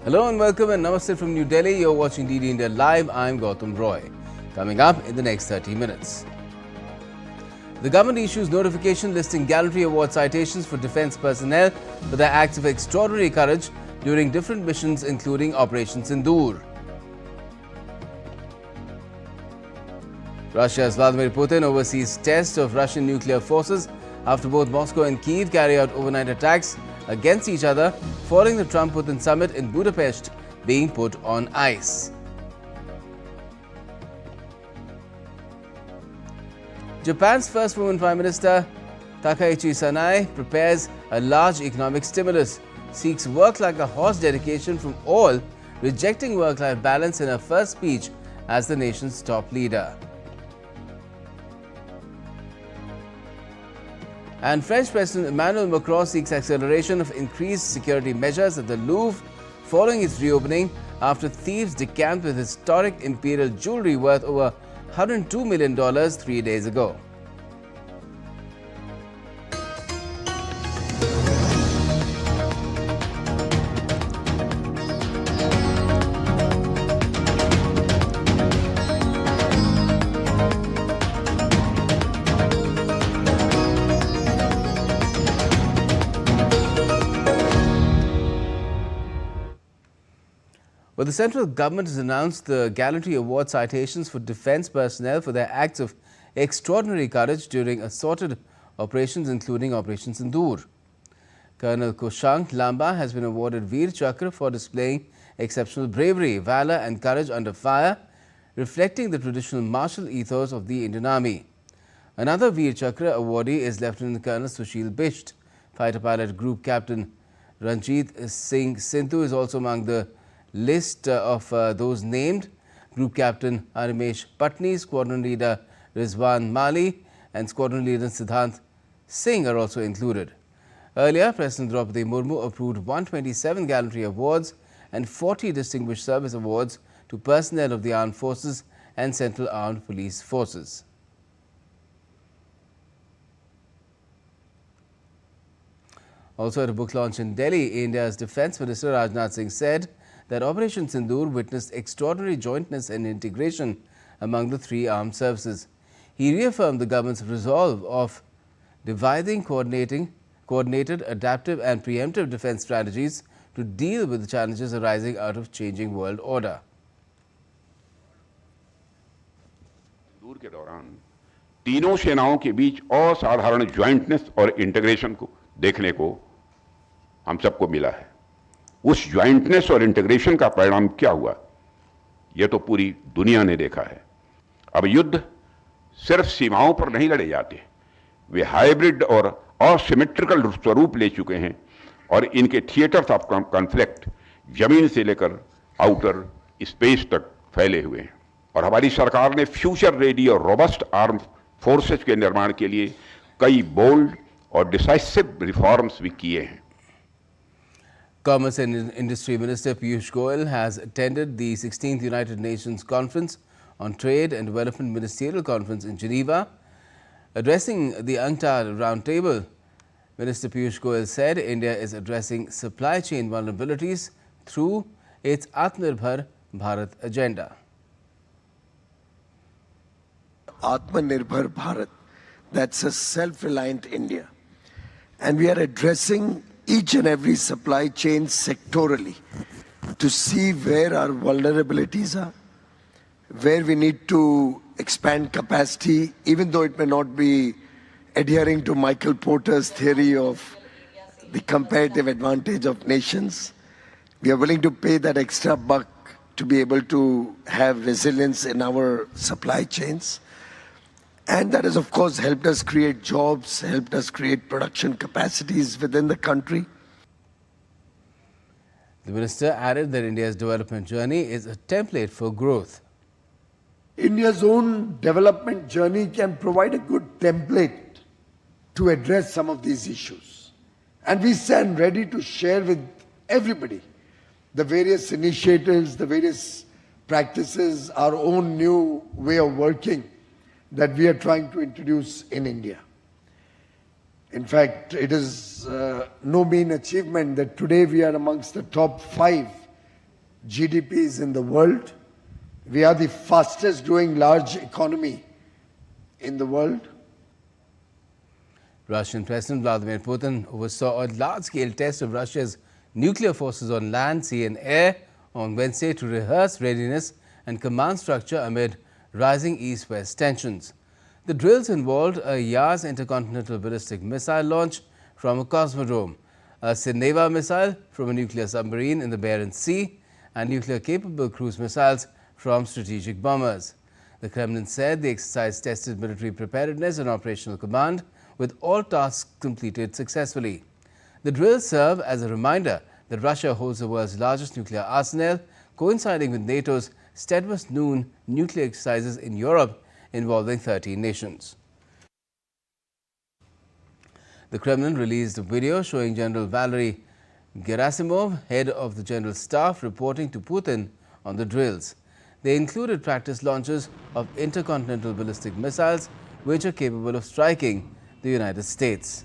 Hello and welcome and namaste from New Delhi. You're watching DD India Live. I'm Gautam Roy. Coming up in the next 30 minutes. The government issues notification listing gallantry award citations for defence personnel for their acts of extraordinary courage during different missions including Operation Sindoor. Russia's Vladimir Putin oversees test of Russian nuclear forces after both Moscow and Kyiv carry out overnight attacks against each other following the Trump-Putin summit in Budapest being put on ice. Japan's first woman Prime Minister Takaichi prepares a large economic stimulus, seeks work like a horse dedication from all, rejecting work-life balance in her first speech as the nation's top leader. And French President Emmanuel Macron seeks acceleration of increased security measures at the Louvre following its reopening after thieves decamped with historic imperial jewelry worth over $102 million 3 days ago. Well, the central government has announced the Gallantry Award citations for defence personnel for their acts of extraordinary courage during assorted operations including Operation Sindoor. Colonel Kushank Lamba has been awarded Veer Chakra for displaying exceptional bravery, valour and courage under fire, reflecting the traditional martial ethos of the Indian Army. Another Veer Chakra awardee is Lieutenant Colonel Sushil Bisht. Fighter pilot Group Captain Ranjit Singh Sindhu is also among the list of those named. Group Captain Arimesh Patni, Squadron Leader Rizwan Mali and Squadron Leader Siddhant Singh are also included. Earlier, President Draupadi Murmu approved 127 Gallantry Awards and 40 Distinguished Service Awards to personnel of the Armed Forces and Central Armed Police Forces. Also at a book launch in Delhi, India's Defence Minister Rajnath Singh said that Operation Sindoor witnessed extraordinary jointness and integration among the three armed services. He reaffirmed the government's resolve of devising coordinated, adaptive and preemptive defence strategies to deal with the challenges arising out of changing world order. सिंदूर के दौरान तीनों सेनाओं के बीच असाधारण jointness और integration को देखने को हम सबको मिला है। उस ज्वाइंटनेस और इंटीग्रेशन का परिणाम क्या हुआ, यह तो पूरी दुनिया ने देखा है। अब युद्ध सिर्फ सीमाओं पर नहीं लड़े जाते, वे हाइब्रिड और असिमेट्रिकल स्वरूप ले चुके हैं और इनके थिएटर्स ऑफ कॉन्फ्लिक्ट जमीन से लेकर आउटर स्पेस तक फैले हुए हैं। और हमारी सरकार ने फ्यूचर रेडी और रोबस्ट आर्म फोर्सेस के निर्माण के लिए कई बोल्ड और डिसाइसिव रिफॉर्म्स भी किए हैं। Commerce and Industry Minister Piyush Goyal has attended the 16th United Nations Conference on Trade and Development Ministerial Conference in Geneva. Addressing the UNCTAD Roundtable, Minister Piyush Goyal said India is addressing supply chain vulnerabilities through its Atmanirbhar Bharat agenda. Atmanirbhar Bharat, that's a self-reliant India. And we are addressing each and every supply chain sectorally to see where our vulnerabilities are, where we need to expand capacity, even though it may not be adhering to Michael Porter's theory of the comparative advantage of nations. We are willing to pay that extra buck to be able to have resilience in our supply chains. And that has, of course, helped us create jobs, helped us create production capacities within the country. The minister added that India's development journey is a template for growth. India's own development journey can provide a good template to address some of these issues. And we stand ready to share with everybody the various initiatives, the various practices, our own new way of working that we are trying to introduce in India. In fact, it is no mean achievement that today we are amongst the top 5 GDPs in the world. We are the fastest growing large economy in the world. Russian President Vladimir Putin oversaw a large-scale test of Russia's nuclear forces on land, sea and air on Wednesday to rehearse readiness and command structure amid rising east-west tensions. The drills involved a Yars intercontinental ballistic missile launch from a cosmodrome, a Sindoor missile from a nuclear submarine in the Barents Sea, and nuclear-capable cruise missiles from strategic bombers. The Kremlin said the exercise tested military preparedness and operational command, with all tasks completed successfully. The drills serve as a reminder that Russia holds the world's largest nuclear arsenal, coinciding with NATO's Steadfast Noon nuclear exercises in Europe involving 13 nations. The Kremlin released a video showing General Valery Gerasimov, head of the General Staff, reporting to Putin on the drills. They included practice launches of intercontinental ballistic missiles, which are capable of striking the United States.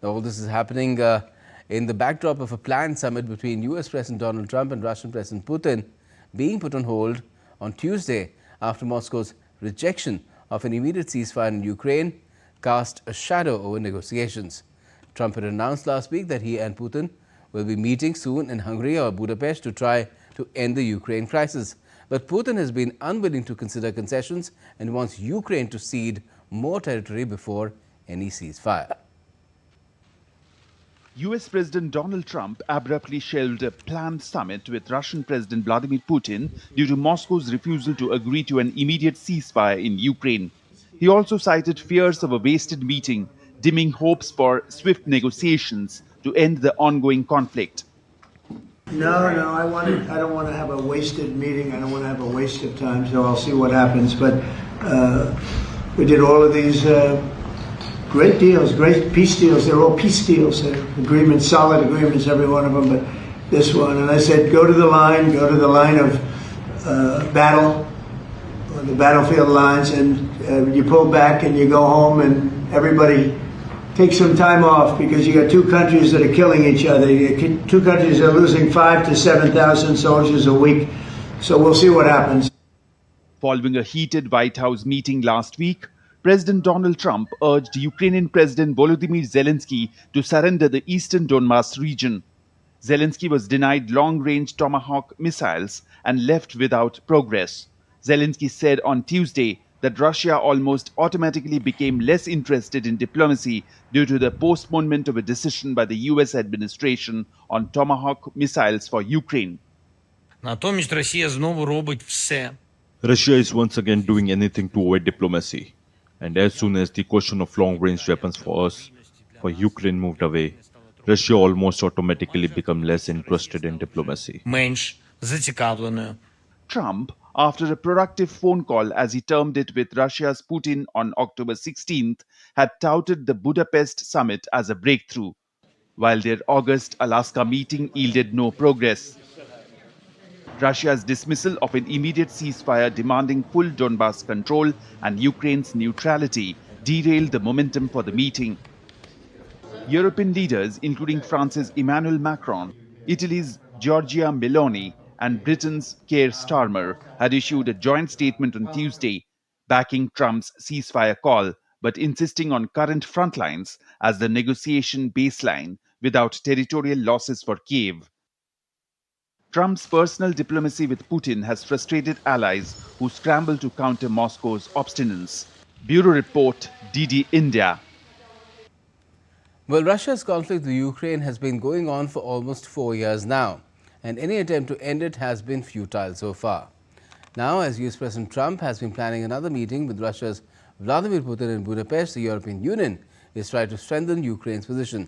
Now, all this is happening in the backdrop of a planned summit between US President Donald Trump and Russian President Putin being put on hold on Tuesday after Moscow's rejection of an immediate ceasefire in Ukraine cast a shadow over negotiations. Trump had announced last week that he and Putin will be meeting soon in Hungary or Budapest to try to end the Ukraine crisis. But Putin has been unwilling to consider concessions and wants Ukraine to cede more territory before any ceasefire. US President Donald Trump abruptly shelved a planned summit with Russian President Vladimir Putin due to Moscow's refusal to agree to an immediate ceasefire in Ukraine. He also cited fears of a wasted meeting, dimming hopes for swift negotiations to end the ongoing conflict. No, I don't want to have a wasted meeting. I don't want to have a waste of time, so I'll see what happens. But we did all of these great deals, great peace deals. They're all peace deals. They're agreements, solid agreements, every one of them. But this one, and I said, go to the line of battle, or the battlefield lines, and you pull back and you go home, and everybody take some time off, because you got two countries that are killing each other. Two countries are losing 5,000 to 7,000 soldiers a week. So we'll see what happens. Following a heated White House meeting last week, President Donald Trump urged Ukrainian President Volodymyr Zelensky to surrender the eastern Donbas region. Zelensky was denied long-range Tomahawk missiles and left without progress. Zelensky said on Tuesday that Russia almost automatically became less interested in diplomacy due to the postponement of a decision by the US administration on Tomahawk missiles for Ukraine. Натомість Росія знову робить все. Russia is once again doing anything to avoid diplomacy. And as soon as the question of long-range weapons for us, for Ukraine moved away, Russia almost automatically became less interested in diplomacy. Менш зацікавленою. Trump, after a productive phone call, as he termed it, with Russia's Putin on October 16th, had touted the Budapest summit as a breakthrough, while their August Alaska meeting yielded no progress. Russia's dismissal of an immediate ceasefire demanding full Donbas control and Ukraine's neutrality derailed the momentum for the meeting. European leaders, including France's Emmanuel Macron, Italy's Giorgia Meloni, and Britain's Keir Starmer, had issued a joint statement on Tuesday backing Trump's ceasefire call, but insisting on current front lines as the negotiation baseline without territorial losses for Kiev. Trump's personal diplomacy with Putin has frustrated allies who scramble to counter Moscow's obstinance. Bureau Report, DD India. Well, Russia's conflict with Ukraine has been going on for almost 4 years now, and any attempt to end it has been futile so far. Now, as US President Trump has been planning another meeting with Russia's Vladimir Putin in Budapest, the European Union is trying to strengthen Ukraine's position.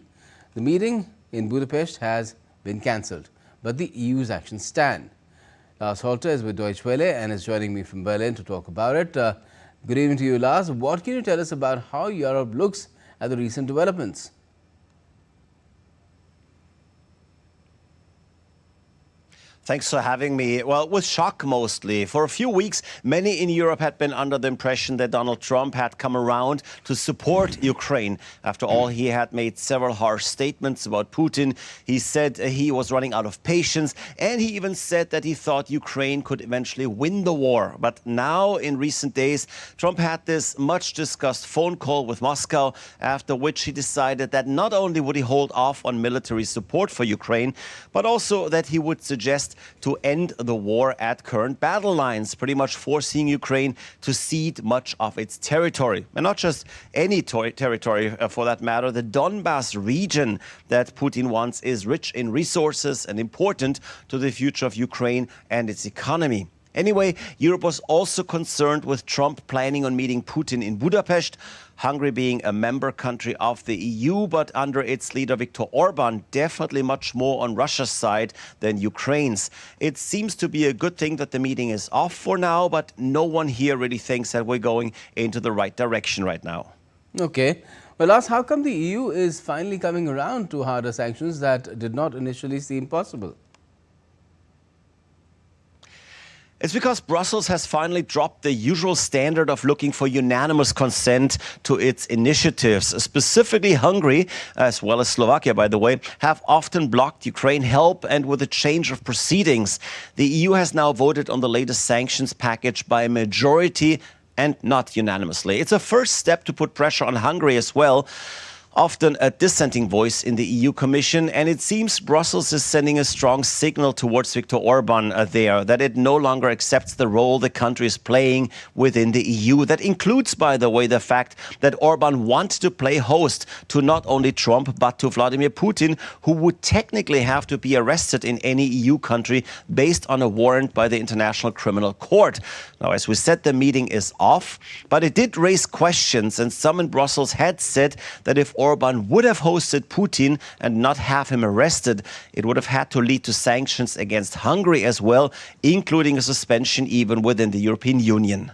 The meeting in Budapest has been cancelled, but the EU's actions stand. Lars Holter is with Deutsche Welle and is joining me from Berlin to talk about it. Good evening to you, Lars. What can you tell us about how Europe looks at the recent developments? Thanks for having me. Well, with shock mostly. For a few weeks, many in Europe had been under the impression that Donald Trump had come around to support Ukraine. After all, he had made several harsh statements about Putin. He said he was running out of patience, and he even said that he thought Ukraine could eventually win the war. But now, in recent days, Trump had this much-discussed phone call with Moscow, after which he decided that not only would he hold off on military support for Ukraine, but also that he would suggest to end the war at current battle lines, pretty much forcing Ukraine to cede much of its territory. And not just any territory, for that matter. The Donbass region that Putin wants is rich in resources and important to the future of Ukraine and its economy. Anyway, Europe was also concerned with Trump planning on meeting Putin in Budapest, Hungary being a member country of the EU, but under its leader Viktor Orban, definitely much more on Russia's side than Ukraine's. It seems to be a good thing that the meeting is off for now, but no one here really thinks that we're going into the right direction right now. Okay. Well, Lars, how come the EU is finally coming around to harder sanctions that did not initially seem possible? It's because Brussels has finally dropped the usual standard of looking for unanimous consent to its initiatives. Specifically, Hungary, as well as Slovakia, by the way, have often blocked Ukraine help, and with a change of proceedings, the EU has now voted on the latest sanctions package by a majority and not unanimously. It's a first step to put pressure on Hungary as well. Often a dissenting voice in the EU Commission, and it seems Brussels is sending a strong signal towards Viktor Orban there, that it no longer accepts the role the country is playing within the EU. That includes, by the way, the fact that Orban wants to play host to not only Trump, but to Vladimir Putin, who would technically have to be arrested in any EU country based on a warrant by the International Criminal Court. Now, as we said, the meeting is off, but it did raise questions, and some in Brussels had said that if Orban would have hosted Putin and not have him arrested, it would have had to lead to sanctions against Hungary as well, including a suspension even within the European Union.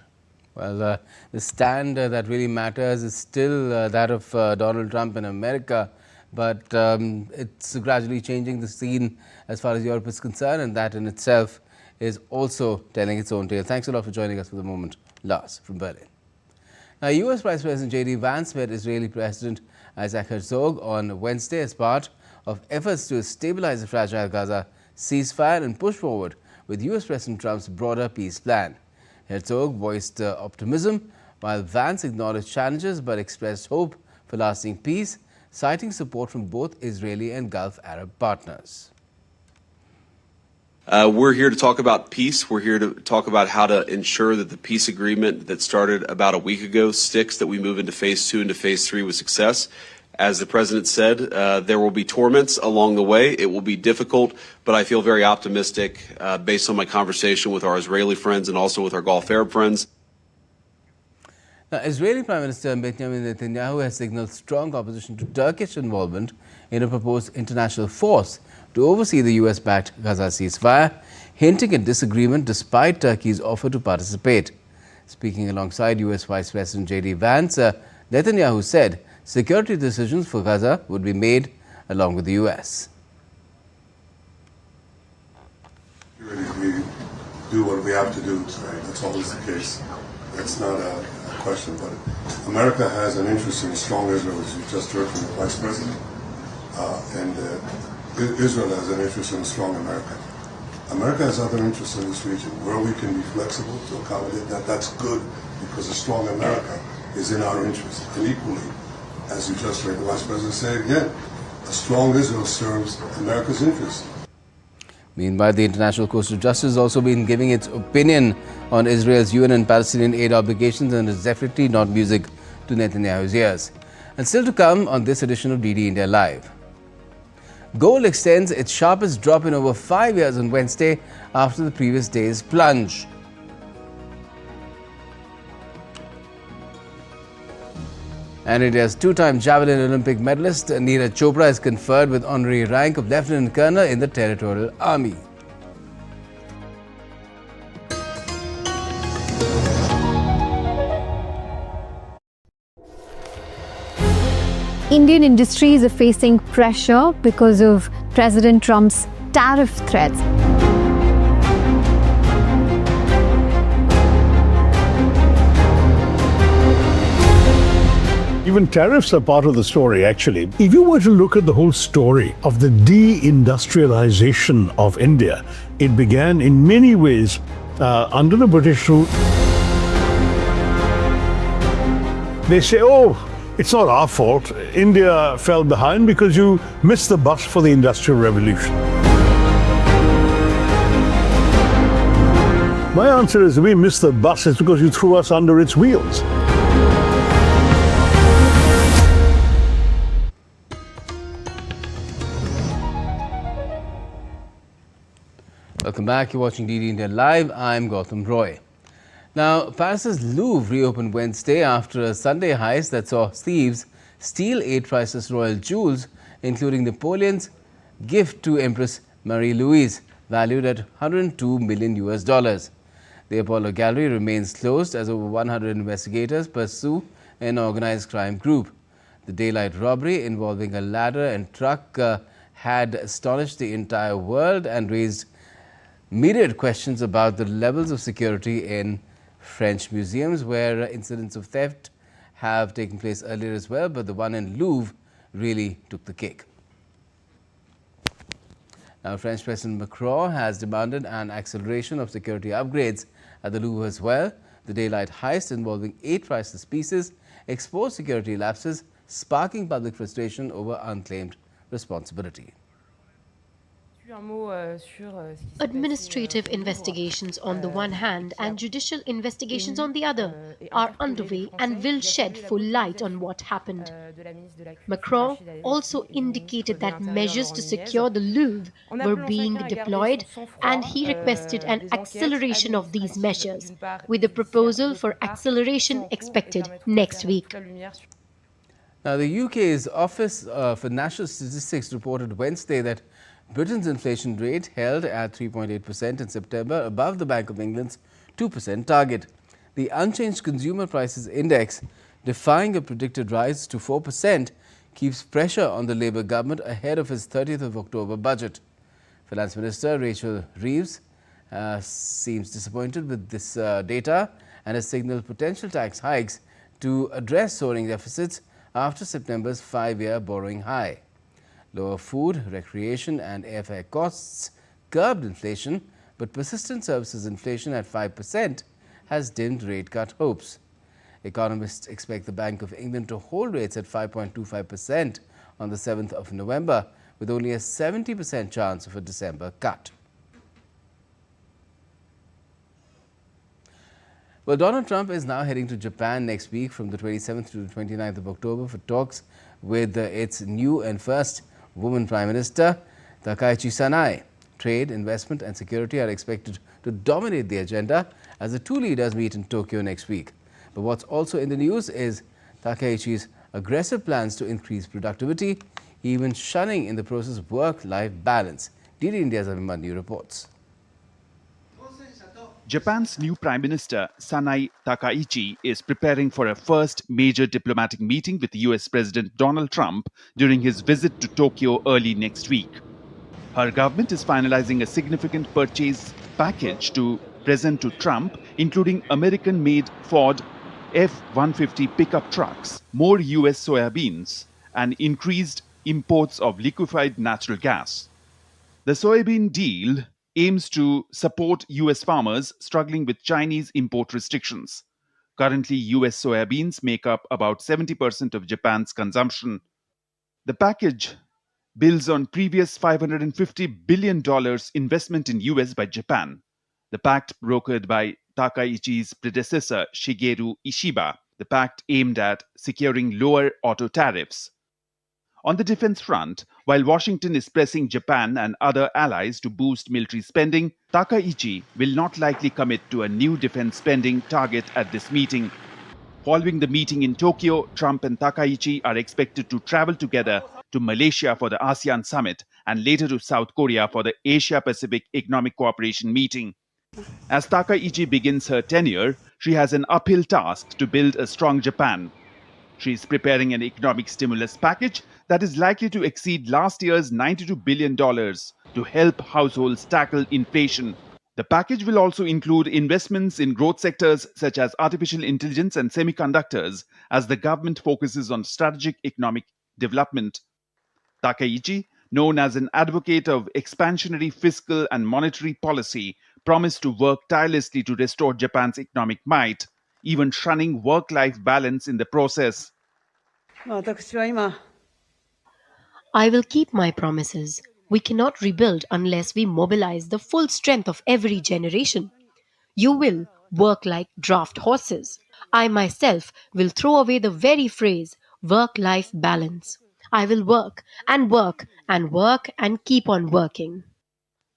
Well, the stand that really matters is still that of Donald Trump in America, but it's gradually changing the scene as far as Europe is concerned, and that in itself is also telling its own tale. Thanks a lot for joining us for the moment, Lars from Berlin. Now, US Vice President J.D. Vance met Israeli President Isaac Herzog on Wednesday as part of efforts to stabilize the fragile Gaza ceasefire and push forward with US President Trump's broader peace plan. Herzog voiced optimism, while Vance acknowledged challenges but expressed hope for lasting peace, citing support from both Israeli and Gulf Arab partners. We're here to talk about peace. We're here to talk about how to ensure that the peace agreement that started about a week ago sticks, that we move into phase 2 and phase 3 with success. As the president said, there will be torments along the way. It will be difficult, but I feel very optimistic based on my conversation with our Israeli friends and also with our Gulf Arab friends. Now, Israeli Prime Minister Benjamin Netanyahu has signaled strong opposition to Turkish involvement in a proposed international force to oversee the US-backed Gaza ceasefire, hinting at disagreement despite Turkey's offer to participate. Speaking alongside US Vice President J.D. Vance, Netanyahu said security decisions for Gaza would be made along with the US. We do what we have to do tonight. That's always the case. That's not a question, but America has an interest in a strong Israel, as you just heard from the Vice President, and Israel has an interest in a strong America. America has other interests in this region. Where we can be flexible to accommodate that, that's good, because a strong America is in our interest. And equally, as you just heard the Vice President say again, a strong Israel serves America's interest. Meanwhile, the International Court of Justice has also been giving its opinion on Israel's UN and Palestinian aid obligations, and is definitely not music to Netanyahu's ears. And still to come on this edition of DD India Live. Gold extends its sharpest drop in over 5 years on Wednesday after the previous day's plunge. And India's two-time javelin Olympic medalist Neeraj Chopra is conferred with honorary rank of Lieutenant Colonel in the Territorial Army. Indian industries are facing pressure because of President Trump's tariff threats. Even tariffs are part of the story, actually. If you were to look at the whole story of the deindustrialization of India, it began in many ways under the British rule. They say, oh, it's not our fault. India fell behind because you missed the bus for the Industrial Revolution. My answer is, we missed the bus is because you threw us under its wheels. Welcome back. You're watching DD India Live. I'm Gautam Roy. Now, Paris's Louvre reopened Wednesday after a Sunday heist that saw thieves steal 8 priceless royal jewels, including Napoleon's gift to Empress Marie-Louise, valued at $102 million. The Apollo Gallery remains closed as over 100 investigators pursue an organized crime group. The daylight robbery involving a ladder and truck had astonished the entire world and raised myriad questions about the levels of security in French museums, where incidents of theft have taken place earlier as well, but the one in Louvre really took the cake. Now, French President Macron has demanded an acceleration of security upgrades at the Louvre as well. The daylight heist involving 8 priceless pieces exposed security lapses, sparking public frustration over unclaimed responsibility. Administrative investigations on the one hand and judicial investigations on the other are underway and will shed full light on what happened. Macron also indicated that measures to secure the Louvre were being deployed, and he requested an acceleration of these measures, with a proposal for acceleration expected next week. Now, the UK's Office for National Statistics reported Wednesday that Britain's inflation rate held at 3.8% in September, above the Bank of England's 2% target. The unchanged consumer prices index, defying a predicted rise to 4%, keeps pressure on the Labour government ahead of its 30th of October budget. Finance Minister Rachel Reeves seems disappointed with this data and has signalled potential tax hikes to address soaring deficits after September's 5-year borrowing high. Lower food, recreation and airfare costs curbed inflation, but persistent services inflation at 5% has dimmed rate cut hopes. Economists expect the Bank of England to hold rates at 5.25% on the 7th of November, with only a 70% chance of a December cut. Well, Donald Trump is now heading to Japan next week from the 27th to the 29th of October for talks with its new and first woman Prime Minister, Takaichi Sanae. Trade, investment and security are expected to dominate the agenda as the two leaders meet in Tokyo next week. But what's also in the news is Takaichi's aggressive plans to increase productivity, even shunning in the process work-life balance. DD India's Abhimanyu reports. Japan's new Prime Minister, Sanae Takaichi, is preparing for a first major diplomatic meeting with US President Donald Trump during his visit to Tokyo early next week. Her government is finalizing a significant purchase package to present to Trump, including American-made Ford F-150 pickup trucks, more US soybeans, and increased imports of liquefied natural gas. The soybean deal aims to support US farmers struggling with Chinese import restrictions. Currently, US soybeans make up about 70% of Japan's consumption. The package builds on previous $550 billion investment in US by Japan. The pact brokered by Takaichi's predecessor, Shigeru Ishiba. The pact aimed at securing lower auto tariffs. On the defense front, while Washington is pressing Japan and other allies to boost military spending, Takaichi will not likely commit to a new defense spending target at this meeting. Following the meeting in Tokyo, Trump and Takaichi are expected to travel together to Malaysia for the ASEAN summit and later to South Korea for the Asia-Pacific Economic Cooperation meeting. As Takaichi begins her tenure, she has an uphill task to build a strong Japan. She is preparing an economic stimulus package that is likely to exceed last year's $92 billion to help households tackle inflation, The package will also include investments in growth sectors such as artificial intelligence and semiconductors as the government focuses on strategic economic development. Takaichi, known as an advocate of expansionary fiscal and monetary policy, promised to work tirelessly to restore Japan's economic might, even shunning work-life balance in the process. I will keep my promises. We cannot rebuild unless we mobilize the full strength of every generation. You will work like draft horses. I myself will throw away the very phrase work-life balance. I will work and work and work and keep on working.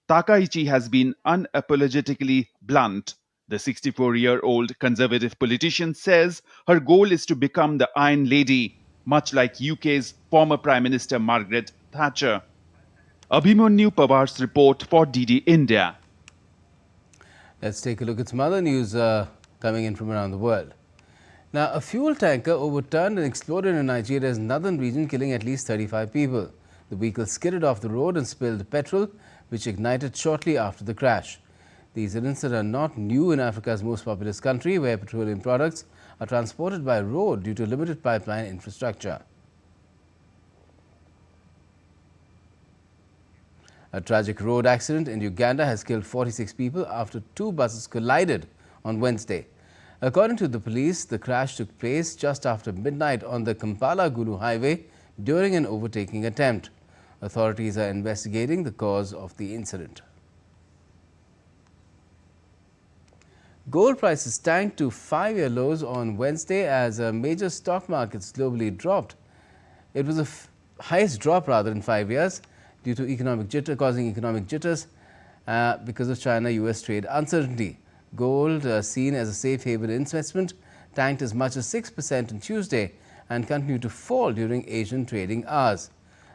Takaichi has been unapologetically blunt. The 64-year-old conservative politician says her goal is to become the Iron Lady, much like UK's former Prime Minister Margaret Thatcher. Abhimanyu Pawar's report for DD India. Let's take a look at some other news coming in from around the world. Now, a fuel tanker overturned and exploded in Nigeria's northern region, killing at least 35 people. The vehicle skidded off the road and spilled petrol, which ignited shortly after the crash. These incidents are not new in Africa's most populous country, where petroleum products are transported by road due to limited pipeline infrastructure. A tragic road accident in Uganda has killed 46 people after two buses collided on Wednesday. According to the police, the crash took place just after midnight on the Kampala-Gulu highway during an overtaking attempt. Authorities are investigating the cause of the incident. Gold prices tanked to 5-year lows on Wednesday as major stock markets globally dropped. It was the highest drop in 5 years due to causing economic jitters because of China-US trade uncertainty. Gold, seen as a safe haven investment, tanked as much as 6% on Tuesday and continued to fall during Asian trading hours.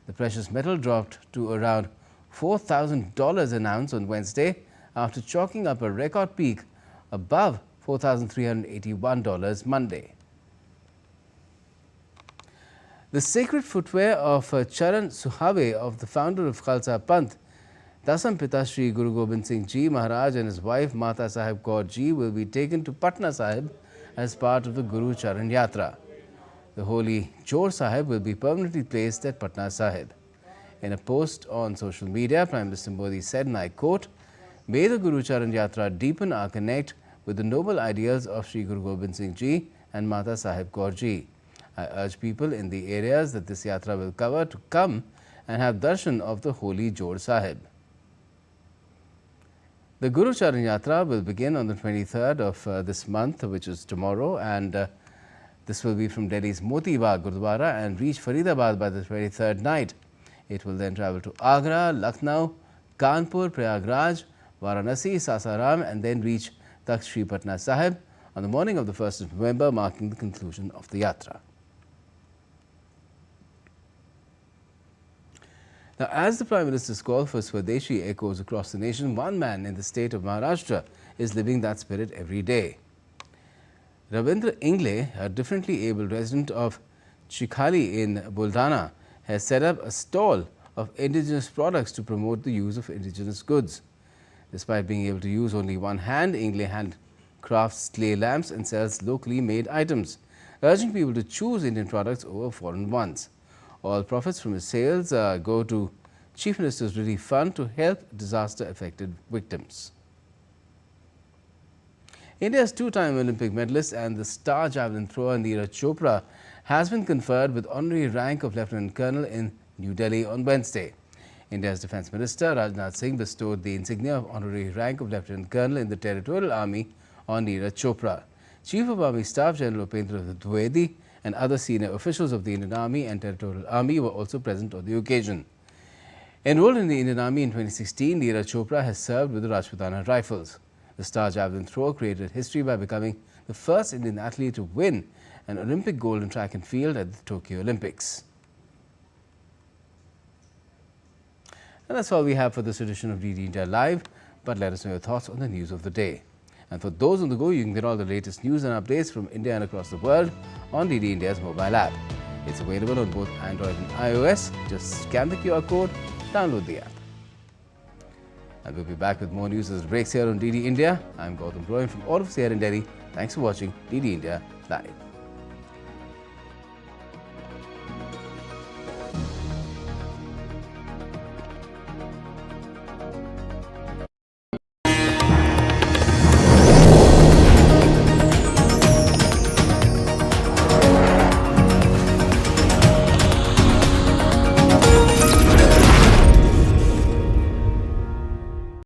The precious metal dropped to around $4,000 an ounce on Wednesday after chalking up a record peak above $4,381 Monday. The sacred footwear of Charan Suhave, of the founder of Khalsa Panth, Dasam Pita Shri Guru Gobind Singh Ji Maharaj, and his wife Mata Sahib Kaur Ji will be taken to Patna Sahib as part of the Guru Charan Yatra. The holy Jor Sahib will be permanently placed at Patna Sahib. In a post on social media, Prime Minister Modi said, and I quote, "May the Guru Charan Yatra deepen our connect with the noble ideals of Shri Guru Gobind Singh Ji and Mata Sahib Kaur Ji. I urge people in the areas that this yatra will cover to come and have darshan of the holy Jor Sahib." The Guru Charan Yatra will begin on the 23rd of this month, which is tomorrow, and this will be from Delhi's Moti Bagh Gurdwara and reach Faridabad by the 23rd night. It will then travel to Agra, Lucknow, Kanpur, Prayagraj, Varanasi, Sasaram, and then reach Takht Shri Patna Sahib on the morning of the 1st of November, marking the conclusion of the yatra. Now, as the Prime Minister's call for Swadeshi echoes across the nation, one man in the state of Maharashtra is living that spirit every day. Ravindra Ingle, a differently abled resident of Chikhali in Buldana, has set up a stall of indigenous products to promote the use of indigenous goods. Despite being able to use only one hand, Ingle handcrafts clay lamps and sells locally made items, urging people to choose Indian products over foreign ones. All profits from his sales go to Chief Minister's Relief Fund to help disaster-affected victims. India's two-time Olympic medalist and the star javelin thrower Neeraj Chopra has been conferred with honorary rank of Lieutenant Colonel in New Delhi on Wednesday. India's Defence Minister Rajnath Singh bestowed the insignia of honorary rank of Lieutenant Colonel in the Territorial Army on Neeraj Chopra. Chief of Army Staff General Upendra Dwivedi and other senior officials of the Indian Army and Territorial Army were also present on the occasion. Enrolled in the Indian Army in 2016, Neeraj Chopra has served with the Rajputana Rifles. The star javelin thrower created history by becoming the first Indian athlete to win an Olympic gold in track and field at the Tokyo Olympics. And that's all we have for this edition of DD India Live, but let us know your thoughts on the news of the day. And for those on the go, you can get all the latest news and updates from India and across the world on DD India's mobile app. It's available on both Android and iOS. Just scan the QR code, download the app. And we'll be back with more news as it breaks here on DD India. I'm Gautam Roy, and from all of us here in Delhi, thanks for watching DD India Live.